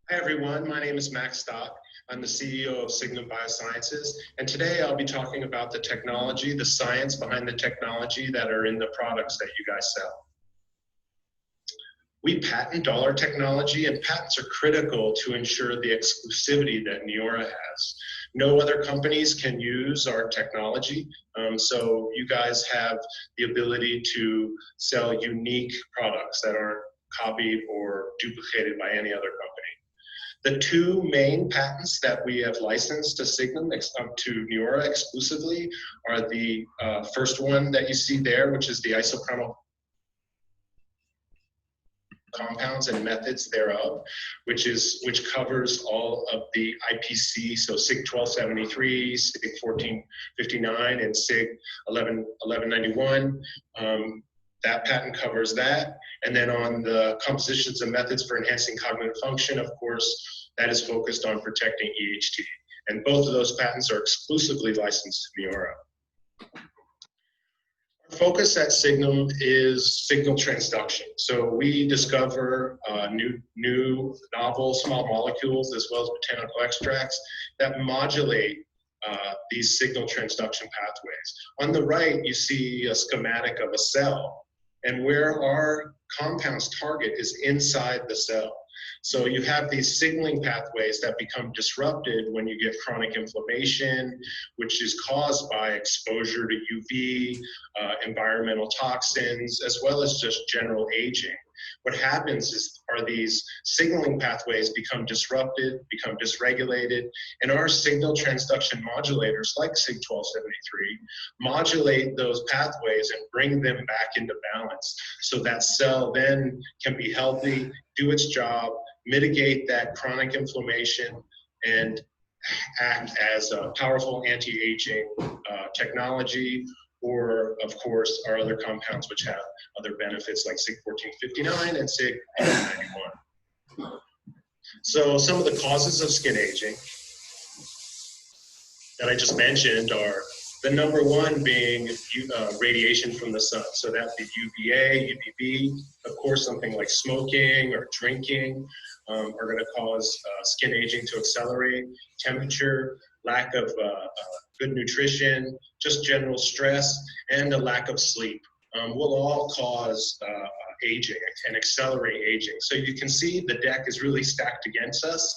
Hi everyone, my name is Max Stock. I'm the CEO of Signum Biosciences, and today I'll be talking about the technology, the science behind the technology that are in the products that you guys sell. We patent all our technology, and patents are critical to ensure the exclusivity that Neora has. No other companies can use our technology, so you guys have the ability to sell unique products that aren't copied or duplicated by any other company. The two main patents that we have licensed to Signum, to Neora exclusively, are the first one that you see there, which is the isochronal compounds and methods thereof, which covers all of the IPC, so SIG 1273, SIG 1459, and SIG 1191. That patent covers that. And then on the compositions and methods for enhancing cognitive function, of course, that is focused on protecting EHT. And both of those patents are exclusively licensed to Neora. Our focus at Signum is signal transduction. So we discover new novel small molecules as well as botanical extracts that modulate these signal transduction pathways. On the right, you see a schematic of a cell, and where our compounds target is inside the cell. So you have these signaling pathways that become disrupted when you get chronic inflammation, which is caused by exposure to UV, environmental toxins, as well as just general aging. What happens are these signaling pathways become disrupted, become dysregulated, and our signal transduction modulators, like SIG 1273, modulate those pathways and bring them back into balance so that cell then can be healthy, do its job, mitigate that chronic inflammation, and act as a powerful anti-aging technology, or of course our other compounds which have other benefits like SIG 1459 and SIG 1191. So some of the causes of skin aging that I just mentioned are the number one being radiation from the sun. So that'd be UVA, UVB. Of course, something like smoking or drinking are going to cause skin aging to accelerate. Temperature, lack of good nutrition, just general stress, and a lack of sleep will all cause aging and accelerate aging. So you can see the deck is really stacked against us.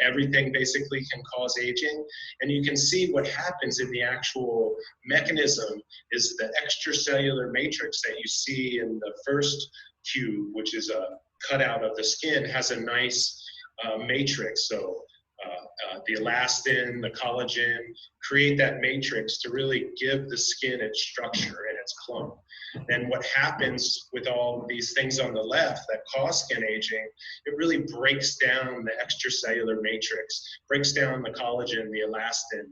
Everything basically can cause aging. And you can see what happens in the actual mechanism is the extracellular matrix that you see in the first cube, which is a cutout of the skin, has a nice matrix. So the elastin, the collagen, create that matrix to really give the skin its structure and its clump. And what happens with all of these things on the left that cause skin aging, it really breaks down the extracellular matrix, breaks down the collagen, the elastin,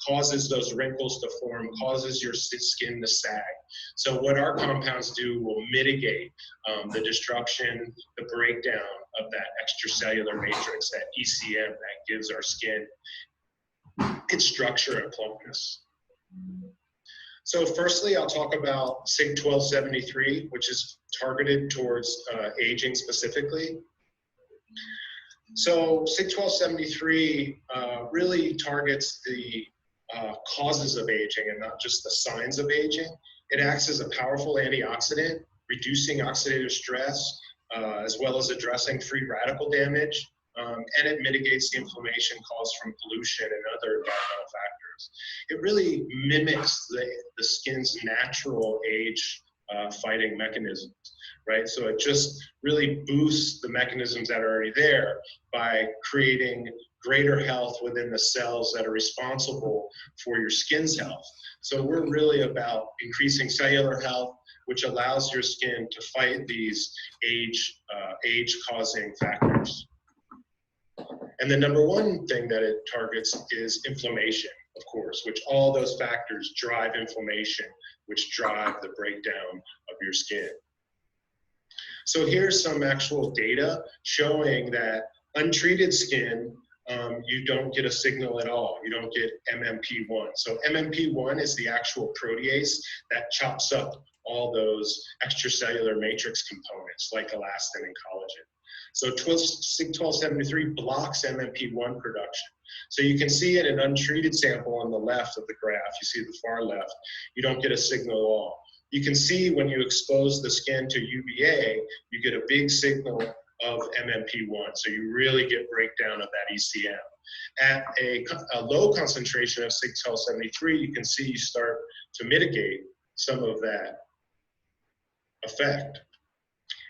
causes those wrinkles to form, causes your skin to sag. So what our compounds do will mitigate the destruction, the breakdown of that extracellular matrix, that ECM that gives our skin its structure and plumpness. So firstly, I'll talk about SIG 1273, which is targeted towards aging specifically. So SIG 1273 really targets the causes of aging and not just the signs of aging. It acts as a powerful antioxidant, reducing oxidative stress, as well as addressing free radical damage, and it mitigates the inflammation caused from pollution and other environmental factors. It really mimics the skin's natural age fighting mechanisms, right? So it just really boosts the mechanisms that are already there by creating greater health within the cells that are responsible for your skin's health. So we're really about increasing cellular health, which allows your skin to fight these age-causing factors. And the number one thing that it targets is inflammation, of course, which all those factors drive inflammation, which drive the breakdown of your skin. So here's some actual data showing that untreated skin, you don't get a signal at all. You don't get MMP1. So MMP1 is the actual protease that chops up all those extracellular matrix components like elastin and collagen. So SIG1273 blocks MMP1 production. So you can see in an untreated sample on the left of the graph, you see the far left, you don't get a signal at all. You can see when you expose the skin to UVA, you get a big signal of MMP1. So you really get breakdown of that ECM. At a low concentration of SIG1273, you can see you start to mitigate some of that effect.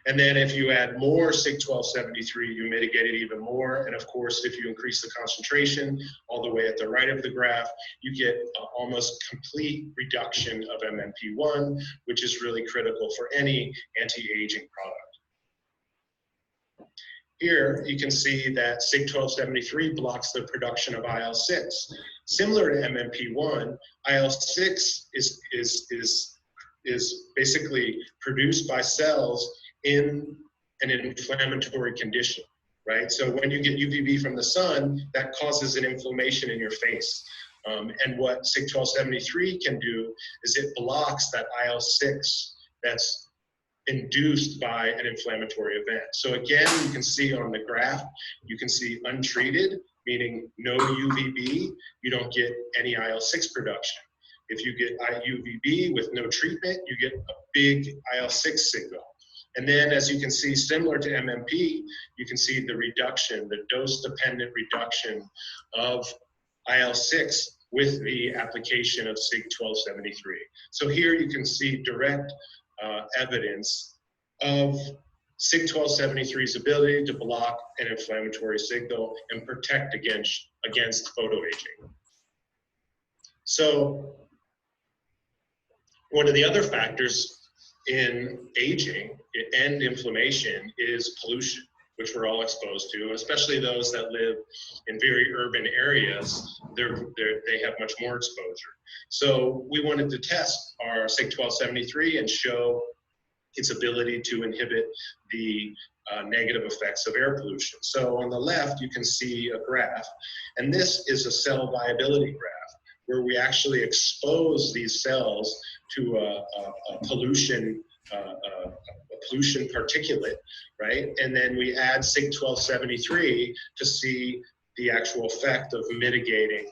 And then if you add more SIG1273, you mitigate it even more. And of course, if you increase the concentration all the way at the right of the graph, you get almost complete reduction of MMP1, which is really critical for any anti-aging product. Here, you can see that SIG1273 blocks the production of IL-6. Similar to MMP1, IL-6 is basically produced by cells in an inflammatory condition, right? So when you get UVB from the sun, that causes an inflammation in your face. And what SIG1273 can do is it blocks that IL-6 that's induced by an inflammatory event. So again, you can see on the graph, you can see untreated, meaning no UVB, you don't get any IL-6 production. If you get UVB with no treatment, you get a big IL-6 signal. And then as you can see, similar to MMP, you can see the reduction, the dose-dependent reduction of IL-6 with the application of SIG1273. So here you can see direct evidence of SIG1273's ability to block an inflammatory signal and protect against photoaging. So one of the other factors in aging and inflammation is pollution, which we're all exposed to, especially those that live in very urban areas. They have much more exposure. So we wanted to test our SIG1273 and show its ability to inhibit the negative effects of air pollution. So on the left, you can see a graph, and this is a cell viability graph where we actually expose these cells to a pollution particulate, right? And then we add SIG1273 to see the actual effect of mitigating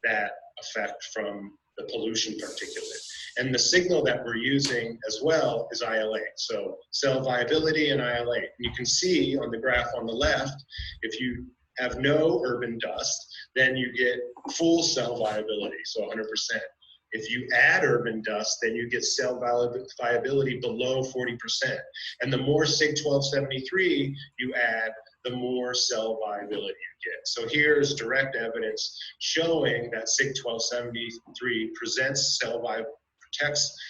that effect from the pollution particulate. And the signal that we're using as well is IL-8. So cell viability and IL-8. And you can see on the graph on the left, if you have no urban dust, then you get full cell viability, so 100%. If you add urban dust, then you get cell viability below 40%. And the more SIG1273 you add, the more cell viability you get. So here's direct evidence showing that SIG1273 protects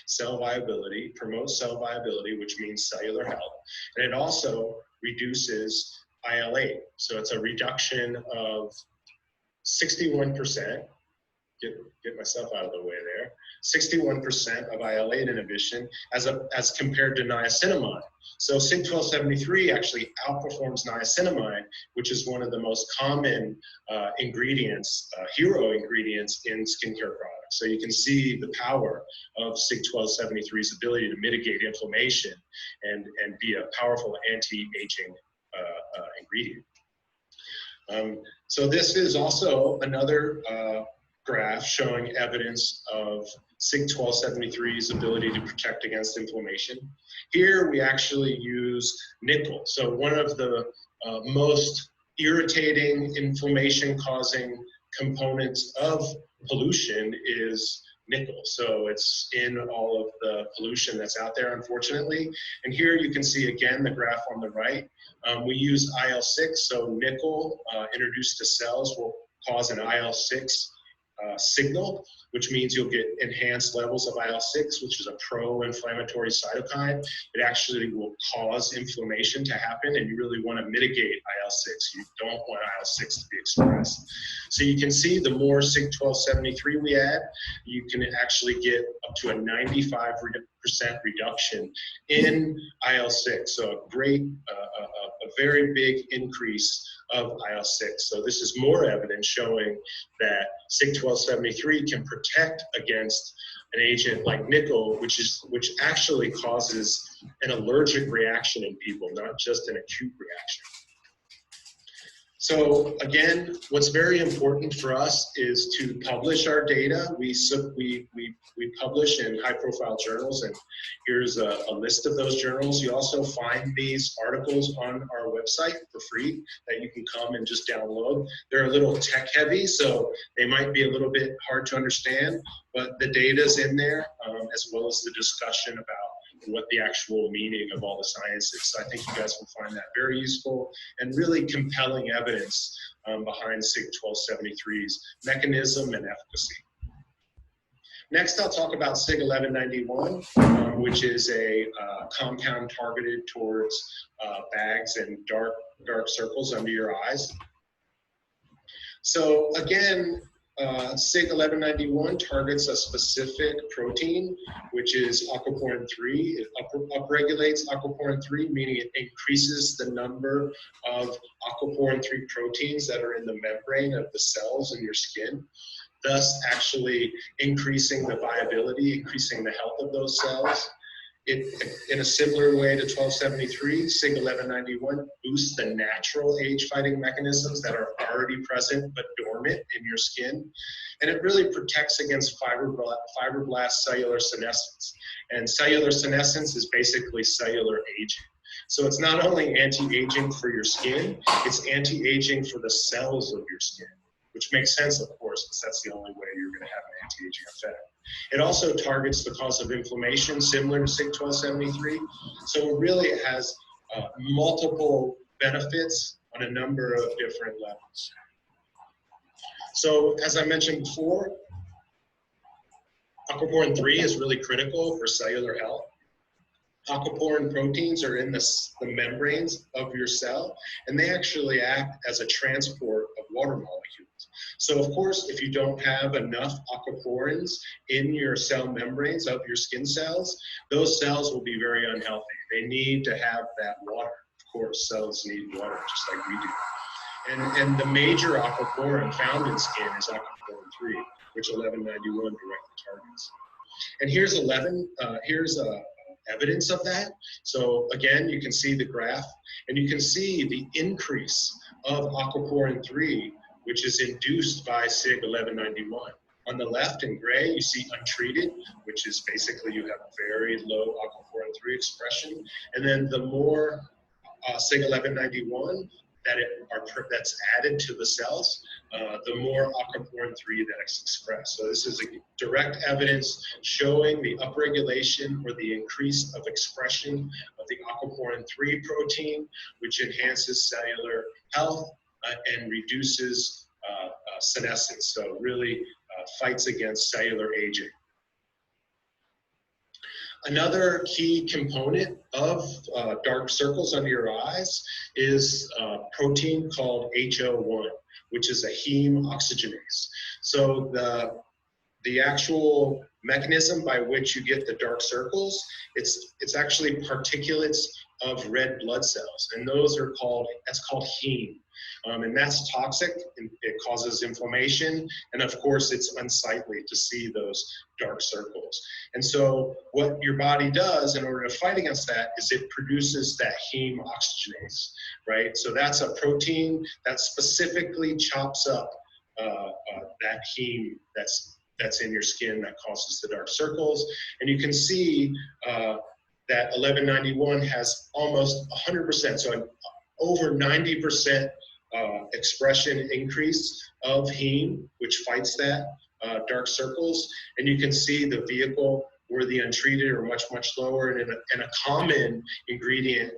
cell viability, promotes cell viability, which means cellular health. And it also reduces IL-8. So it's a reduction of 61%. Get myself out of the way there. 61% of IL-8 inhibition as compared to niacinamide. So SIG1273 actually outperforms niacinamide, which is one of the most common ingredients, hero ingredients in skincare products. So you can see the power of SIG1273's ability to mitigate inflammation and be a powerful anti-aging ingredient. So this is also another graph showing evidence of SIG1273's ability to protect against inflammation. Here we actually use nickel. So one of the most irritating inflammation-causing components of pollution is nickel. So it's in all of the pollution that's out there, unfortunately. And here you can see again the graph on the right. We use IL-6, so nickel introduced to cells will cause an IL-6 signal, which means you'll get enhanced levels of IL-6, which is a pro-inflammatory cytokine. It actually will cause inflammation to happen, and you really want to mitigate IL-6. You don't want IL-6 to be expressed. So you can see the more SIG1273 we add, you can actually get up to a 95% reduction in IL-6. So a very big increase of IL-6. So this is more evidence showing that SIG1273 can protect against an agent like nickel, which actually causes an allergic reaction in people, not just an acute reaction. So again, what's very important for us is to publish our data. We publish in high-profile journals, and here's a list of those journals. You also find these articles on our website for free that you can come and just download. They're a little tech-heavy, so they might be a little bit hard to understand, but the data's in there, as well as the discussion about what the actual meaning of all the science is. So I think you guys will find that very useful and really compelling evidence behind SIG-1273's mechanism and efficacy. Next, I'll talk about SIG-1191, which is a compound targeted towards bags and dark circles under your eyes. So again, SIG-1191 targets a specific protein, which is aquaporin 3. It upregulates aquaporin 3, meaning it increases the number of aquaporin 3 proteins that are in the membrane of the cells in your skin, thus actually increasing the viability, increasing the health of those cells. In a similar way to 1273, SIG-1191 boosts the natural age-fighting mechanisms that are already present but dormant in your skin. And it really protects against fibroblast cellular senescence. And cellular senescence is basically cellular aging. So it's not only anti-aging for your skin, it's anti-aging for the cells of your skin, which makes sense, of course, because that's the only way you're going to have an anti-aging effect. It also targets the cause of inflammation, similar to SIG-1273. So it really has multiple benefits on a number of different levels. So as I mentioned before, aquaporin 3 is really critical for cellular health. Aquaporin proteins are in the membranes of your cell, and they actually act as a transport of water molecules. So of course, if you don't have enough aquaporins in your cell membranes of your skin cells, those cells will be very unhealthy. They need to have that water. Of course, cells need water just like we do. And the major aquaporin found in skin is aquaporin 3, which 1191 directly targets. And here's evidence of that. So again, you can see the graph, and you can see the increase of aquaporin 3, which is induced by SIG-1191. On the left in gray, you see untreated, which is basically you have very low aquaporin 3 expression. And then the more SIG-1191 that's added to the cells, the more aquaporin 3 that is expressed. So this is a direct evidence showing the upregulation or the increase of expression of the aquaporin 3 protein, which enhances cellular health and reduces senescence. So really fights against cellular aging. Another key component of dark circles under your eyes is a protein called HO1, which is a heme oxygenase. So the actual mechanism by which you get the dark circles, it's actually particulates of red blood cells, and that's called heme. And that's toxic, and it causes inflammation, and of course it's unsightly to see those dark circles. And so what your body does in order to fight against that is it produces that heme oxygenase, right? So that's a protein that specifically chops up that heme that's in your skin that causes the dark circles. And you can see that 1191 has almost 100%, so over 90% expression increase of heme, which fights that dark circles. And you can see the vehicle where the untreated are much, much lower. And a common ingredient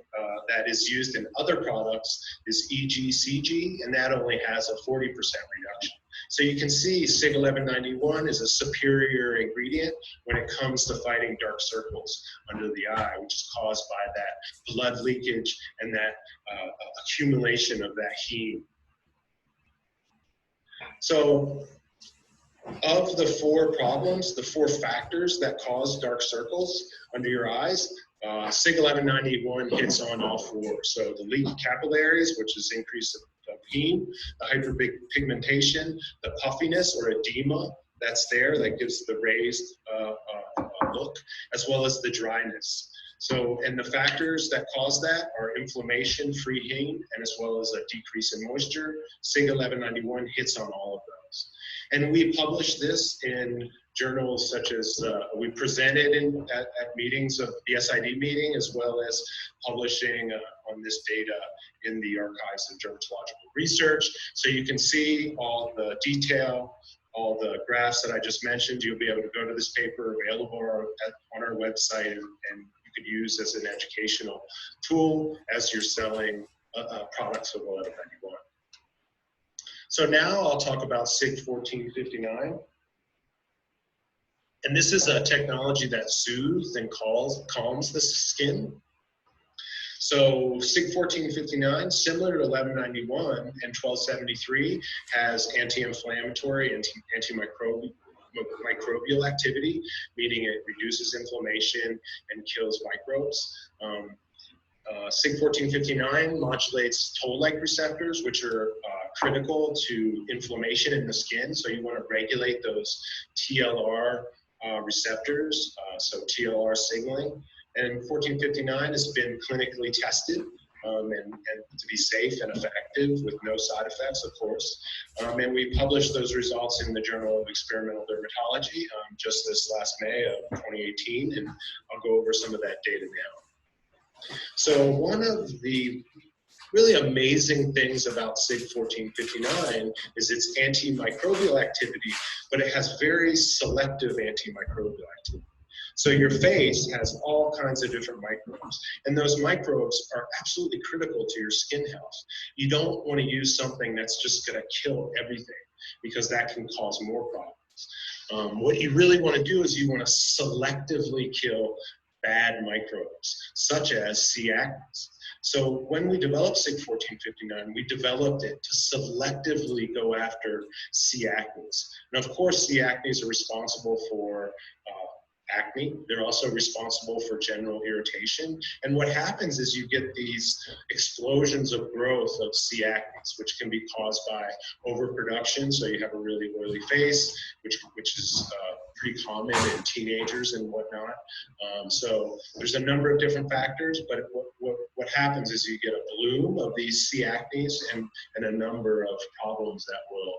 that is used in other products is EGCG, and that only has a 40% reduction. So you can see SIG-1191 is a superior ingredient when it comes to fighting dark circles under the eye, which is caused by that blood leakage and that accumulation of that heme. So of the four problems, the four factors that cause dark circles under your eyes, SIG-1191 hits on all four. So the leaky capillaries, which is increase of heme, the hyperpigmentation, the puffiness or edema that's there that gives the raised look, as well as the dryness. So, and the factors that cause that are inflammation, free heat, and as well as a decrease in moisture. SIG 1191 hits on all of those. And we publish this in journals such as, we presented at meetings of the SID meeting, as well as publishing on this data in the Archives of Dermatological Research. So you can see all the detail, all the graphs that I just mentioned. You'll be able to go to this paper available on our website, and you could use as an educational tool as you're selling products of 1191. So now I'll talk about SIG 1459. And this is a technology that soothes and calms the skin. So SIG 1459, similar to 1191 and 1273, has anti-inflammatory and antimicrobial activity, meaning it reduces inflammation and kills microbes. SIG 1459 modulates toll-like receptors, which are critical to inflammation in the skin. So you want to regulate those TLR receptors, so TLR signaling. And 1459 has been clinically tested and to be safe and effective with no side effects, of course. And we published those results in the Journal of Experimental Dermatology just this last May of 2018, and I'll go over some of that data now. So one of the really amazing things about SIG 1459 is its antimicrobial activity, but it has very selective antimicrobial activity. So your face has all kinds of different microbes, and those microbes are absolutely critical to your skin health. You don't want to use something that's just going to kill everything, because that can cause more problems. What you really want to do is you want to selectively kill bad microbes, such as C. acnes. So when we developed SIG 1459, we developed it to selectively go after C. acnes. And of course, C. acnes are responsible for acne. They're also responsible for general irritation. And what happens is you get these explosions of growth of C. acnes, which can be caused by overproduction. So you have a really oily face, which is pretty common in teenagers and whatnot. So there's a number of different factors, but what happens is you get a bloom of these C. acnes and a number of problems that will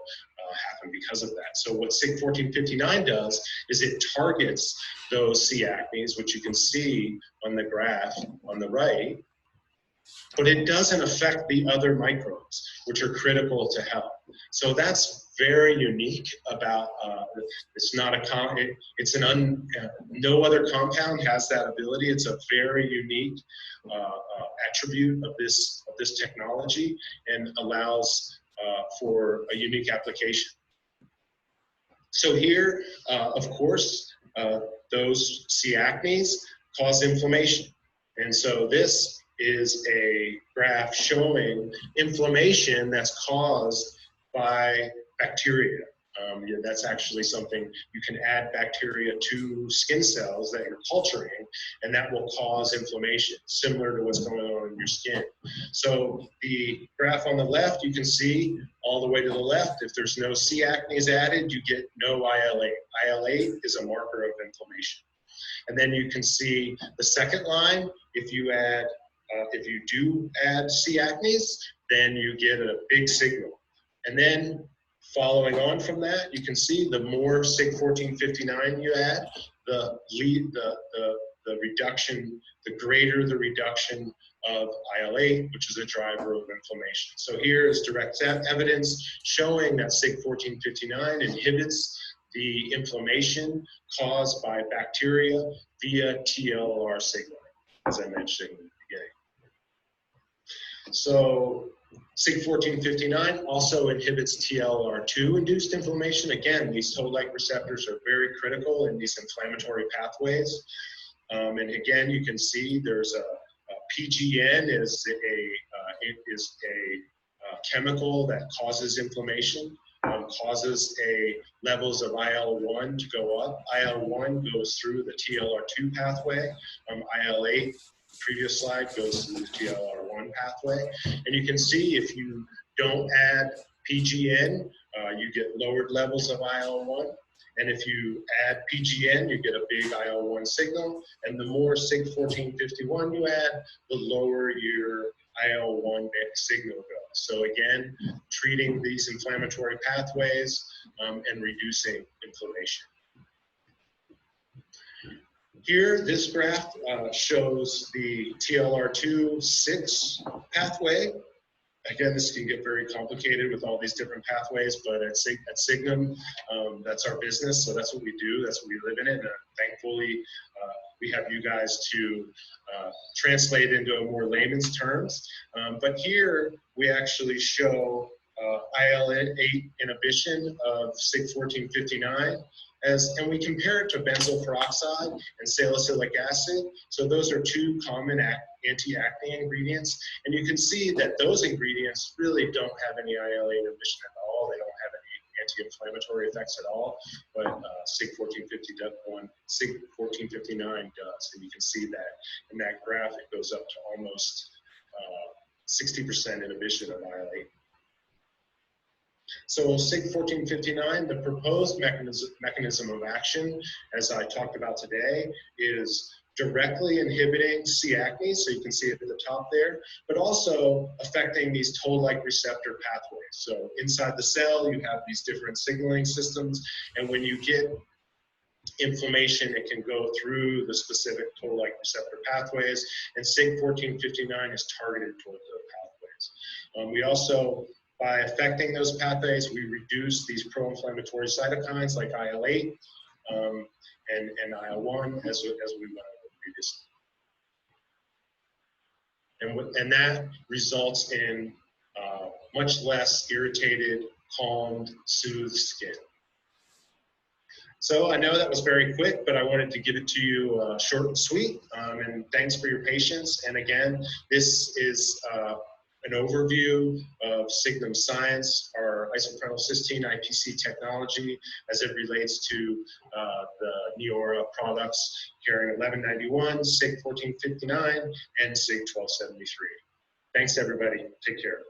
happen because of that. So what SIG 1459 does is it targets those C. acnes, which you can see on the graph on the right, but it doesn't affect the other microbes, which are critical to health. So that's very unique about, it's not a, no other compound has that ability. It's a very unique attribute of this technology, and allows for a unique application. So here, of course, those C. acnes cause inflammation. And so this is a graph showing inflammation that's caused by bacteria. That's actually something, you can add bacteria to skin cells that you're culturing, and that will cause inflammation, similar to what's going on in your skin. So the graph on the left, you can see all the way to the left, if there's no C. acnes added, you get no IL-8. IL-8 is a marker of inflammation. And then you can see the second line, if you do add C. acnes, then you get a big signal. And then following on from that, you can see the more SIG 1459 you add, the reduction, the greater the reduction of IL-8, which is a driver of inflammation. So here is direct evidence showing that SIG 1459 inhibits the inflammation caused by bacteria via TLR signaling, as I mentioned in the beginning. So SIG 1459 also inhibits TLR2 induced inflammation. Again, these toll-like receptors are very critical in these inflammatory pathways. And again, you can see there's a PGN is a chemical that causes inflammation, causes levels of IL-1 to go up. IL-1 goes through the TLR2 pathway. IL-8, previous slide, goes through the TLR1 pathway. And you can see if you don't add PGN, you get lowered levels of IL-1. And if you add PGN, you get a big IL-1 signal. And the more SIG1451 you add, the lower your IL-1 signal goes. So again, treating these inflammatory pathways and reducing inflammation. Here, this graph shows the TLR2/6 pathway. Again, this can get very complicated with all these different pathways, but at Signum, that's our business, so that's what we do, that's what we live in it, and thankfully, we have you guys to translate into a more layman's terms. But here, we actually show IL-8 inhibition of SIG1459, and we compare it to benzoyl peroxide and salicylic acid. So those are two common anti-acne ingredients. And you can see that those ingredients really don't have any IL-8 inhibition at all. They don't have any anti-inflammatory effects at all. But SIG1459 does. And you can see that in that graph, it goes up to almost 60% inhibition of IL-8. So SIG1459, the proposed mechanism of action, as I talked about today, is directly inhibiting C. acnes, so you can see it at the top there, but also affecting these toll-like receptor pathways. So inside the cell, you have these different signaling systems, and when you get inflammation, it can go through the specific toll-like receptor pathways, and SIG1459 is targeted toward those pathways. We also, by affecting those pathways, we reduce these pro-inflammatory cytokines like IL-8 and IL-1 as we went over previously. And that results in much less irritated, calmed, soothed skin. So I know that was very quick, but I wanted to give it to you short and sweet. And thanks for your patience. And again, this is an overview of Signum Science, our isoprenylcysteine IPC technology as it relates to the Neora products carrying 1191, SIG1459, and SIG1273. Thanks, everybody. Take care.